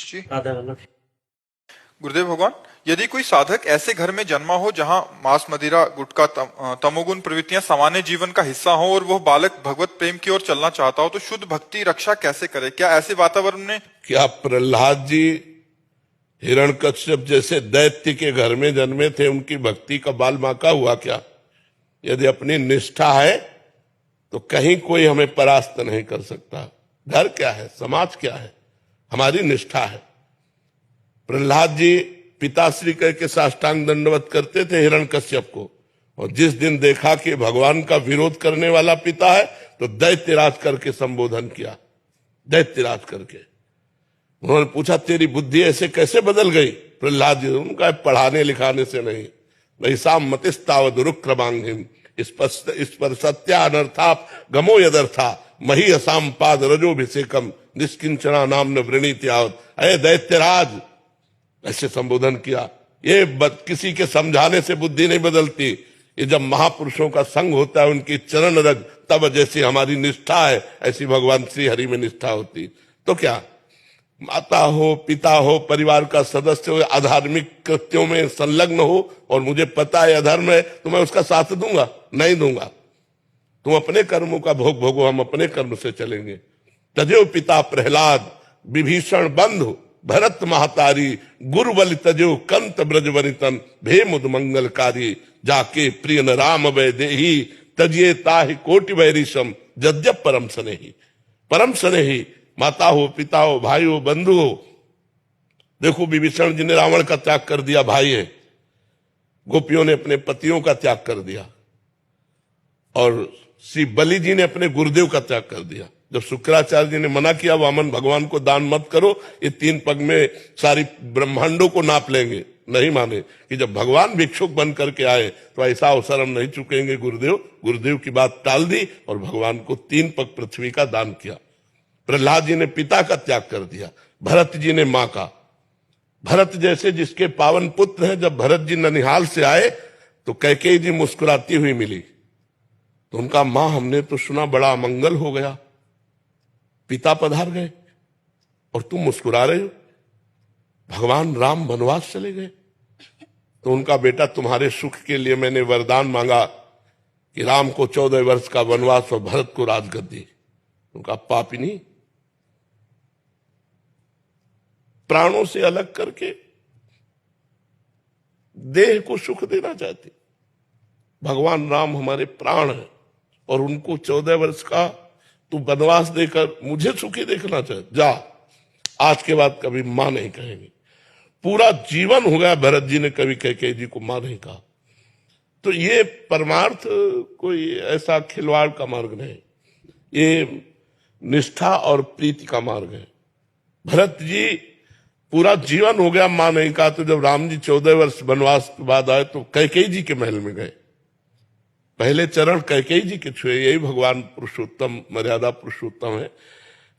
जी। राधा वल्लभ। गुरुदेव भगवान, यदि कोई साधक ऐसे घर में जन्मा हो जहां मांस मदिरा गुटखा तमोगुण प्रवृत्तियां सामान्य जीवन का हिस्सा हो और वह बालक भगवत प्रेम की ओर चलना चाहता हो, तो शुद्ध भक्ति रक्षा कैसे करे? क्या ऐसे वातावरण में क्या प्रहलाद जी हिरण्यकश्यप जैसे दैत्य के घर में जन्मे थे, उनकी भक्ति का बाल बांका हुआ क्या? यदि अपनी निष्ठा है तो कहीं कोई हमें परास्त नहीं कर सकता। घर क्या है, समाज क्या है, हमारी निष्ठा है। प्रहलाद जी पिताश्री कह के साष्टांग दंडवत करते थे हिरण्यकश्यप को, और जिस दिन देखा कि भगवान का विरोध करने वाला पिता है तो दैत्यराज करके संबोधन किया। दैत्यराज करके उन्होंने पूछा, तेरी बुद्धि ऐसे कैसे बदल गई? प्रहलाद जी उनका पढ़ाने लिखाने से नहीं, वैसाम मतिस्तावद रुक्रमांगिम इस पर सत्या अनर्थाप गमो यदर्था मही असाम पाद रजोभिषेकम निष्किंचना नाम न वृणीत्यावत। अरे दैत्यराज, ऐसे संबोधन किया। ये किसी के समझाने से बुद्धि नहीं बदलती। ये जब महापुरुषों का संग होता है, उनकी चरण रज, तब जैसी हमारी निष्ठा है ऐसी भगवान श्री हरि में निष्ठा होती। तो क्या माता हो, पिता हो, परिवार का सदस्य हो, अधार्मिक कृत्यों में संलग्न हो और मुझे पता है अधर्म है, तो मैं उसका साथ दूंगा? नहीं दूंगा। तुम अपने कर्मों का भोग भोगो, हम अपने कर्म से चलेंगे। तजो पिता प्रहलाद विभीषण बंधु भरत महतारी गुरुबल तजो कंत ब्रज वनितन भे मुद मंगलकारी जाके प्रिय न राम वै देही तजिए ताहि कोटि वैरिशम जद्यप परम स्नेही। परम स्नेही माता हो, पिता हो, भाई हो, बंधु हो। देखो विभीषण जी ने रावण का त्याग कर दिया, भाई है। गोपियों ने अपने पतियों का त्याग कर दिया, और श्री बलि जी ने अपने गुरुदेव का त्याग कर दिया। जब शुक्राचार्य जी ने मना किया वामन भगवान को दान मत करो, ये 3 पग में सारी ब्रह्मांडों को नाप लेंगे, नहीं माने। कि जब भगवान भिक्षुक बन करके आए तो ऐसा अवसर हम नहीं चुकेंगे गुरुदेव। गुरुदेव की बात टाल दी और भगवान को 3 पग पृथ्वी का दान किया। प्रहलाद जी ने पिता का त्याग कर दिया, भरत जी ने मां का। भरत जैसे जिसके पावन पुत्र हैं, जब भरत जी ननिहाल से आए तो कैकेयी जी मुस्कुराती हुई मिली, तो उनका मां हमने तो सुना बड़ा अमंगल हो गया, पिता पधार गए और तुम मुस्कुरा रहे हो, भगवान राम वनवास चले गए। तो उनका बेटा, तुम्हारे सुख के लिए मैंने वरदान मांगा कि राम को 14 वर्ष का वनवास और भरत को राजगद्दी। उनका पापिनी प्राणों से अलग करके देह को सुख देना चाहते। भगवान राम हमारे प्राण हैं और उनको 14 वर्ष का तू वनवास देकर मुझे सुखी देखना चाहते? जा, आज के बाद कभी मां नहीं कहेंगे। पूरा जीवन हो गया भरत जी ने कभी कैकेयी जी को मां नहीं कहा। तो ये परमार्थ कोई ऐसा खिलवाड़ का मार्ग नहीं, ये निष्ठा और प्रीति का मार्ग है। भरत जी पूरा जीवन हो गया मां नहीं कहा, तो जब राम जी 14 वर्ष वनवास के बाद आए तो कैकेयी जी के महल में गए। पहले चरण कैकेयी जी के छुए, यही भगवान पुरुषोत्तम मर्यादा पुरुषोत्तम है।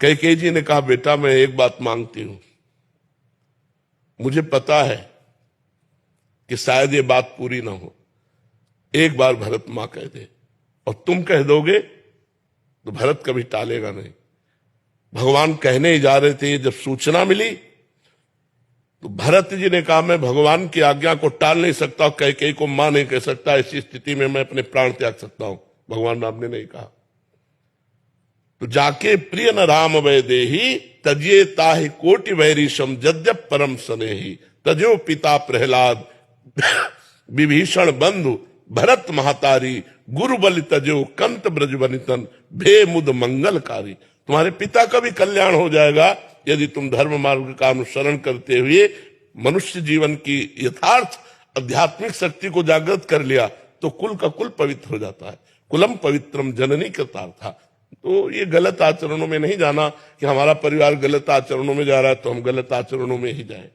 कैकेयी जी ने कहा, बेटा मैं एक बात मांगती हूं, मुझे पता है कि शायद ये बात पूरी ना हो, एक बार भरत मां कह दे, और तुम कह दोगे तो भरत कभी टालेगा नहीं। भगवान कहने ही जा रहे थे, जब सूचना मिली तो भरत जी ने कहा, मैं भगवान की आज्ञा को टाल नहीं सकता, कैकेयी को मां नहीं कह सकता, ऐसी स्थिति में मैं अपने प्राण त्याग सकता हूं। भगवान राम ने नहीं कहा। तो जाके प्रिय न राम वै देही तजिए ताहि कोटि वैरिशम जद्यप परम स्नेही तजो पिता प्रहलाद विभीषण बंधु भरत महतारी गुरुबल तजो कंत ब्रज वनितन भे मुद मंगलकारी। तुम्हारे पिता का भी कल्याण हो जाएगा यदि तुम धर्म मार्ग का अनुसरण करते हुए मनुष्य जीवन की यथार्थ आध्यात्मिक शक्ति को जागृत कर लिया, तो कुल का कुल पवित्र हो जाता है। कुलम पवित्रम जननी कृतार्था। तो ये गलत आचरणों में नहीं जाना कि हमारा परिवार गलत आचरणों में जा रहा है तो हम गलत आचरणों में ही जाएं।